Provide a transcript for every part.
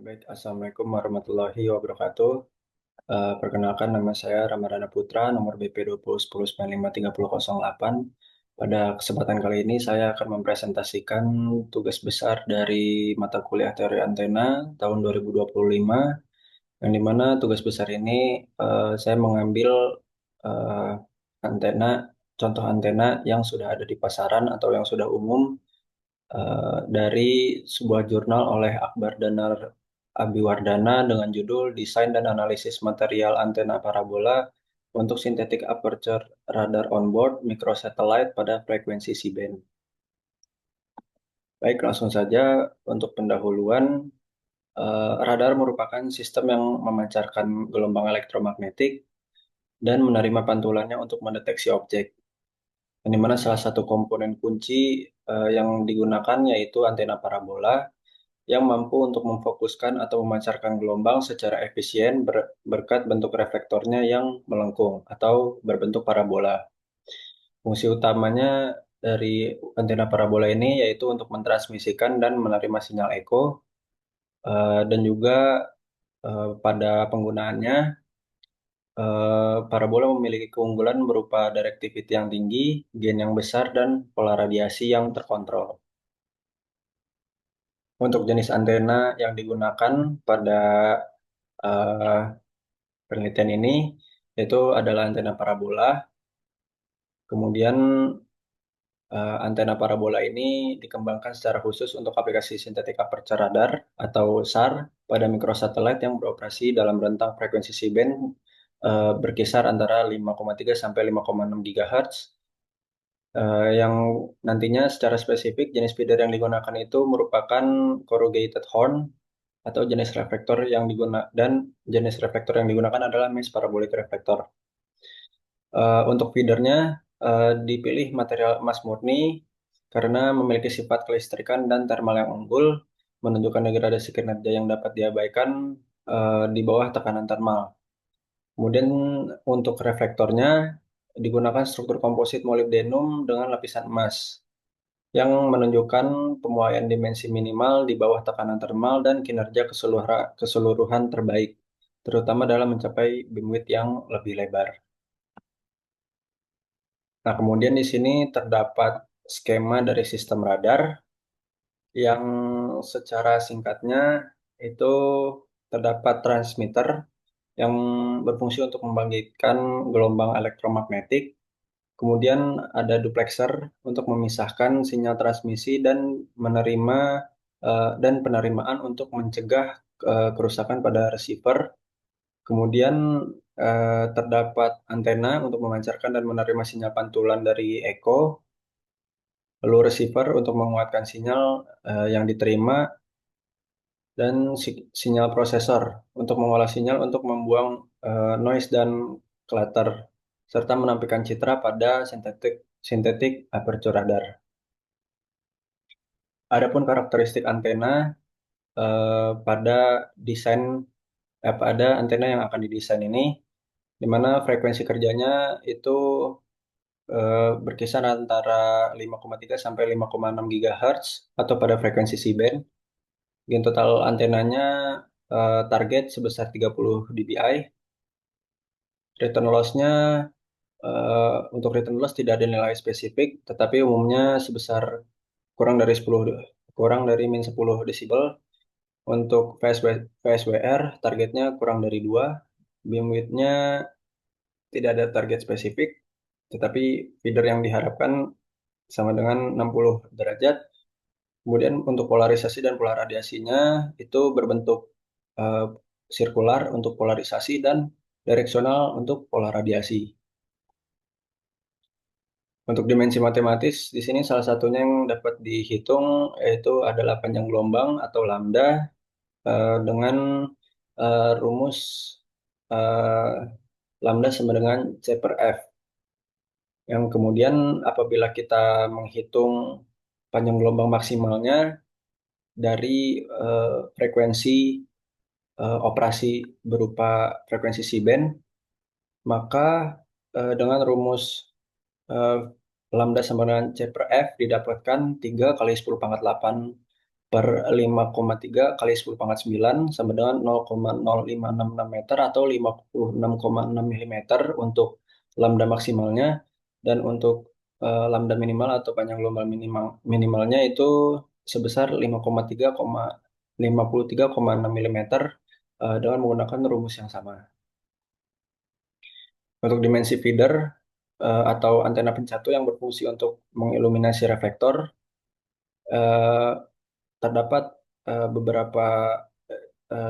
Baik, Assalamualaikum warahmatullahi wabarakatuh. Perkenalkan nama saya Ramadana Putra, nomor BP 2010 953008. Pada kesempatan kali ini saya akan mempresentasikan tugas besar dari mata kuliah teori antena tahun 2025, yang dimana tugas besar ini saya mengambil eh, antena, contoh antena yang sudah ada di pasaran atau yang sudah umum dari sebuah jurnal oleh Akbar Danar Abiwardana dengan judul Desain dan Analisis Material Antena Parabola untuk Synthetic Aperture Radar Onboard Microsatellite pada frekuensi C-band. Baik, langsung saja untuk pendahuluan. Radar merupakan sistem yang memancarkan gelombang elektromagnetik dan menerima pantulannya untuk mendeteksi objek. Yang dimana salah satu komponen kunci yang digunakan yaitu antena parabola yang mampu untuk memfokuskan atau memancarkan gelombang secara efisien berkat bentuk reflektornya yang melengkung atau berbentuk parabola. Fungsi utamanya dari antena parabola ini yaitu untuk mentransmisikan dan menerima sinyal eko, dan juga pada penggunaannya parabola memiliki keunggulan berupa directivity yang tinggi, gain yang besar, dan pola radiasi yang terkontrol. Untuk jenis antena yang digunakan pada eh, penelitian ini yaitu adalah antena parabola. Kemudian antena parabola ini dikembangkan secara khusus untuk aplikasi synthetic aperture radar atau SAR pada mikrosatelit yang beroperasi dalam rentang frekuensi C-band berkisar antara 5,3 sampai 5,6 GHz, yang nantinya secara spesifik jenis feeder yang digunakan itu merupakan corrugated horn atau jenis reflektor yang digunakan, dan jenis reflektor yang digunakan adalah mesh parabolic reflector. Untuk feedernya dipilih material emas murni karena memiliki sifat kelistrikan dan thermal yang unggul, menunjukkan degradasi kinerja yang dapat diabaikan di bawah tekanan thermal. Kemudian untuk reflektornya digunakan struktur komposit molybdenum dengan lapisan emas yang menunjukkan pemuaian dimensi minimal di bawah tekanan thermal dan kinerja keseluruhan terbaik, terutama dalam mencapai beamwidth yang lebih lebar. Nah, kemudian di sini terdapat skema dari sistem radar yang secara singkatnya itu terdapat transmitter yang berfungsi untuk membangkitkan gelombang elektromagnetik. Kemudian ada duplexer untuk memisahkan sinyal transmisi dan menerima dan penerimaan untuk mencegah kerusakan pada receiver. Kemudian terdapat antena untuk memancarkan dan menerima sinyal pantulan dari echo, lalu receiver untuk menguatkan sinyal yang diterima, dan sinyal prosesor untuk mengolah sinyal untuk membuang noise dan clutter, serta menampilkan citra pada synthetic aperture radar. Adapun karakteristik antena pada desain pada antena yang akan didesain ini, di mana frekuensi kerjanya itu berkisar antara 5,3 sampai 5,6 GHz atau pada frekuensi C-band. Gain total antenanya target sebesar 30 dBi. Return loss-nya untuk return loss tidak ada nilai spesifik, tetapi umumnya sebesar kurang dari 10 kurang dari min 10 desibel. Untuk VSWR targetnya kurang dari 2. Beam width-nya tidak ada target spesifik, tetapi feeder yang diharapkan sama dengan 60 derajat. Kemudian untuk polarisasi dan pola radiasinya itu berbentuk eh, sirkular untuk polarisasi dan direksional untuk pola radiasi. Untuk dimensi matematis, di sini salah satunya yang dapat dihitung yaitu adalah panjang gelombang atau lambda dengan rumus eh, lambda sama dengan C per F. Yang kemudian apabila kita menghitung panjang gelombang maksimalnya dari frekuensi operasi berupa frekuensi C-band, maka dengan rumus eh, lambda sama dengan C per F didapatkan 3 kali 10 pangkat 8 per 5,3 kali 10 pangkat 9 sama dengan 0,0566 meter atau 56,6 milimeter untuk lambda maksimalnya, dan untuk lambda minimal atau panjang gelombang minimalnya itu sebesar 53,6 milimeter dengan menggunakan rumus yang sama. Untuk dimensi feeder atau antena pencatu yang berfungsi untuk mengiluminasi reflektor, eh, terdapat beberapa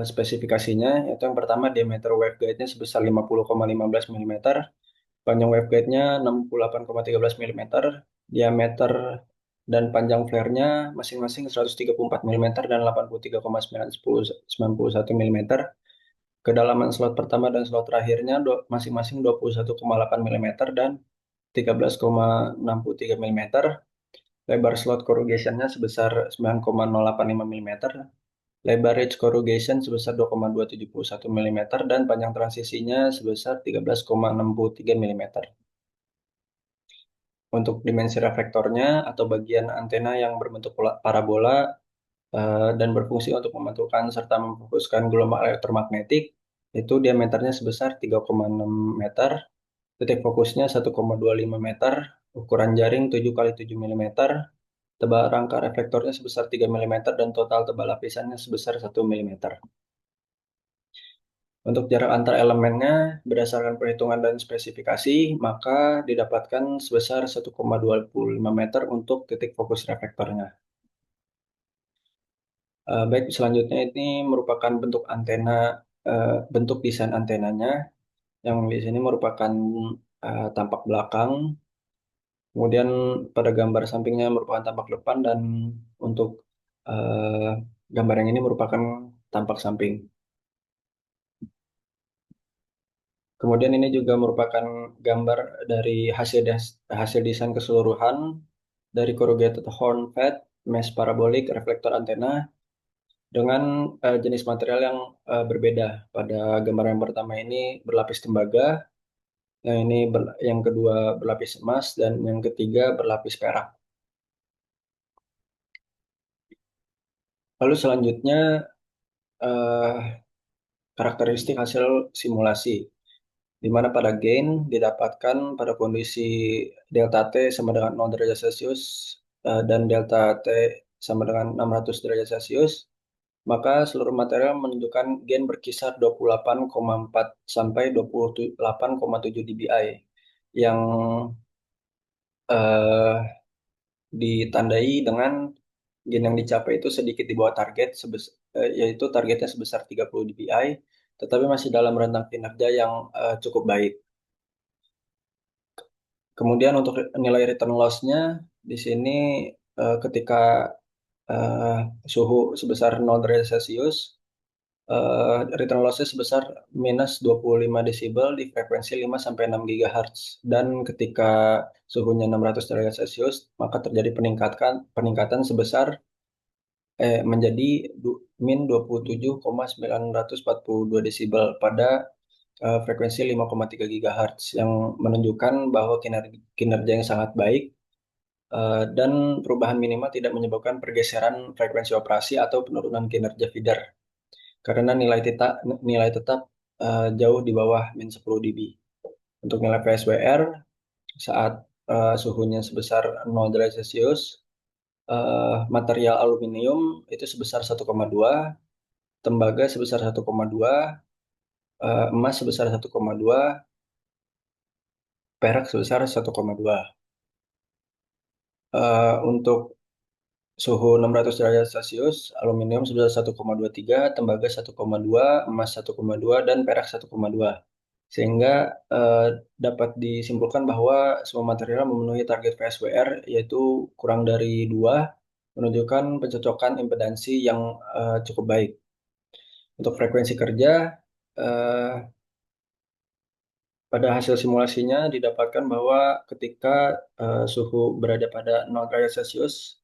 spesifikasinya, yaitu yang pertama diameter waveguide-nya sebesar 50,15 milimeter, panjang waveguide-nya 68,13 milimeter, diameter dan panjang flare-nya masing-masing 134 milimeter dan 83,991 milimeter. Kedalaman slot pertama dan slot terakhirnya masing-masing 21,8 milimeter dan 13,63 milimeter. Lebar slot corrugation-nya sebesar 9,085 milimeter, lebar ridge corrugation sebesar 2,271 milimeter, dan panjang transisinya sebesar 13,63 milimeter. Untuk dimensi reflektornya atau bagian antena yang berbentuk parabola dan berfungsi untuk memantulkan serta memfokuskan gelombang elektromagnetik, itu diameternya sebesar 3,6 meter, titik fokusnya 1,25 meter, ukuran jaring 7 kali 7 milimeter, tebal rangka reflektornya sebesar 3 milimeter, dan total tebal lapisannya sebesar 1 milimeter. Untuk jarak antar elemennya, berdasarkan perhitungan dan spesifikasi, maka didapatkan sebesar 1,25 meter untuk titik fokus reflektornya. Baik, selanjutnya ini merupakan bentuk antena, bentuk desain antenanya, yang di sini merupakan tampak belakang, kemudian pada gambar sampingnya merupakan tampak depan, dan untuk eh, gambar yang ini merupakan tampak samping. Kemudian ini juga merupakan gambar dari hasil desain keseluruhan dari corrugated horn fat mesh parabolic reflektor antena dengan jenis material yang berbeda. Pada gambar yang pertama ini berlapis tembaga, yang kedua berlapis emas, dan yang ketiga berlapis perak. Lalu selanjutnya eh, karakteristik hasil simulasi, di mana pada gain didapatkan pada kondisi delta T sama dengan 0 derajat Celcius dan delta T sama dengan 600 derajat Celcius, maka seluruh material menunjukkan gain berkisar 28,4 sampai 28,7 dBi, yang eh, ditandai dengan gain yang dicapai itu sedikit di bawah target, yaitu targetnya sebesar 30 dBi, tetapi masih dalam rentang kinerja yang cukup baik. Kemudian untuk nilai return loss-nya di sini ketika eh, suhu sebesar 0 derajat Celcius, return loss-nya sebesar minus 25 desibel di frekuensi 5 sampai 6 GHz, dan ketika suhunya 600 derajat Celcius maka terjadi peningkatan sebesar menjadi min 27,942 desibel pada frekuensi 5,3 GHz, yang menunjukkan bahwa kinerja yang sangat baik, dan perubahan minimal tidak menyebabkan pergeseran frekuensi operasi atau penurunan kinerja feeder karena nilai tetap jauh di bawah min 10 dB. Untuk nilai PSWR saat suhunya sebesar 0 derajat Celcius, material aluminium itu sebesar 1,2, tembaga sebesar 1,2, emas sebesar 1,2, perak sebesar 1,2. Untuk suhu 600 derajat Celcius, aluminium sebesar 1,23, tembaga 1,2, emas 1,2, dan perak 1,2. Sehingga eh, dapat disimpulkan bahwa semua material memenuhi target PSWR, yaitu kurang dari 2, menunjukkan pencocokan impedansi yang cukup baik. Untuk frekuensi kerja, eh, pada hasil simulasinya didapatkan bahwa ketika suhu berada pada 0 derajat Celcius,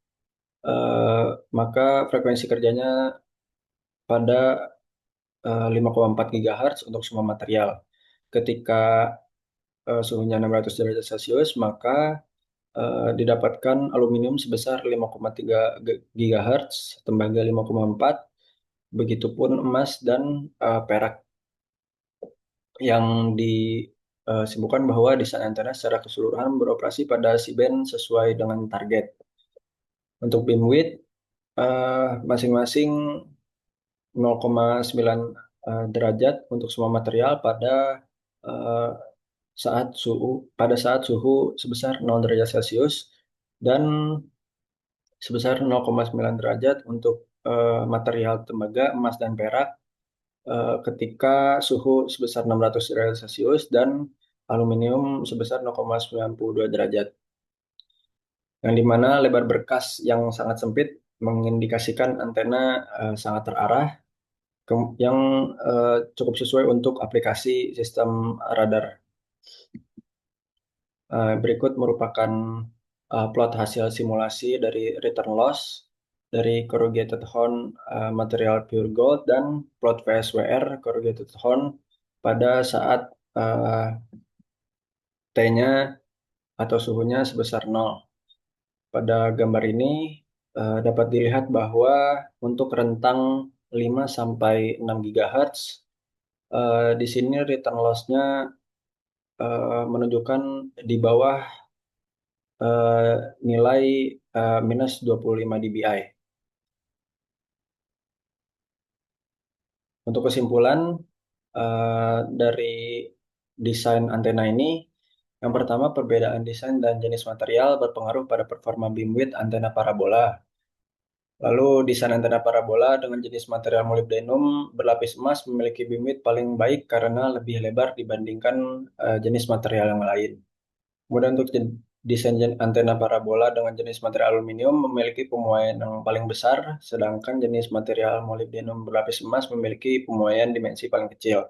eh, maka frekuensi kerjanya pada 5,4 GHz untuk semua material. Ketika suhunya 600 derajat Celcius, maka didapatkan aluminium sebesar 5,3 GHz, tembaga 5,4, begitupun emas dan perak yang disebutkan bahwa desain antena secara keseluruhan beroperasi pada C-band sesuai dengan target. Untuk beam width masing-masing 0,9 derajat untuk semua material eh, saat suhu sebesar 0 derajat Celcius dan sebesar 0,9 derajat untuk material tembaga, emas dan perak ketika suhu sebesar 600 derajat Celcius dan aluminium sebesar 0,92 derajat. Yang dimana lebar berkas yang sangat sempit mengindikasikan antena sangat terarah yang cukup sesuai untuk aplikasi sistem radar. Berikut merupakan plot hasil simulasi dari return loss dari corrugated horn material pure gold dan plot VSWR corrugated horn pada saat eh, T-nya atau suhunya sebesar 0. Pada gambar ini dapat dilihat bahwa untuk rentang 5 sampai 6 GHz di sini return loss-nya menunjukkan di bawah eh, nilai minus 25 dBi. Untuk kesimpulan dari desain antena ini, yang pertama perbedaan desain dan jenis material berpengaruh pada performa beamwidth antena parabola. Lalu desain antena parabola dengan jenis material molybdenum berlapis emas memiliki beamwidth paling baik karena lebih lebar dibandingkan jenis material yang lain. Kemudian untuk desain antena parabola dengan jenis material aluminium memiliki pemuaian yang paling besar, sedangkan jenis material molybdenum berlapis emas memiliki pemuaian dimensi paling kecil.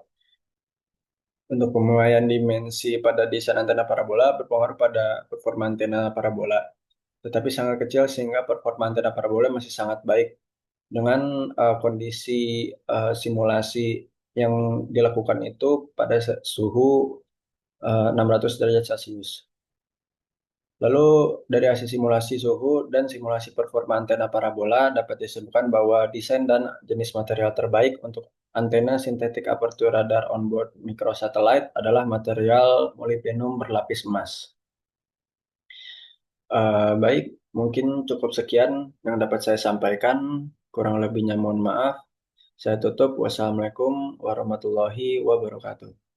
Untuk pemuaian dimensi pada desain antena parabola berpengaruh pada performa antena parabola, tetapi sangat kecil sehingga performa antena parabola masih sangat baik dengan kondisi simulasi yang dilakukan itu pada suhu 600 derajat Celcius. Lalu dari hasil simulasi suhu dan simulasi performa antena parabola dapat disebutkan bahwa desain dan jenis material terbaik untuk antena sintetik aperture radar onboard microsatellite adalah material molybdenum berlapis emas. Baik, mungkin cukup sekian yang dapat saya sampaikan. Kurang lebihnya mohon maaf. Saya tutup. Wassalamualaikum warahmatullahi wabarakatuh.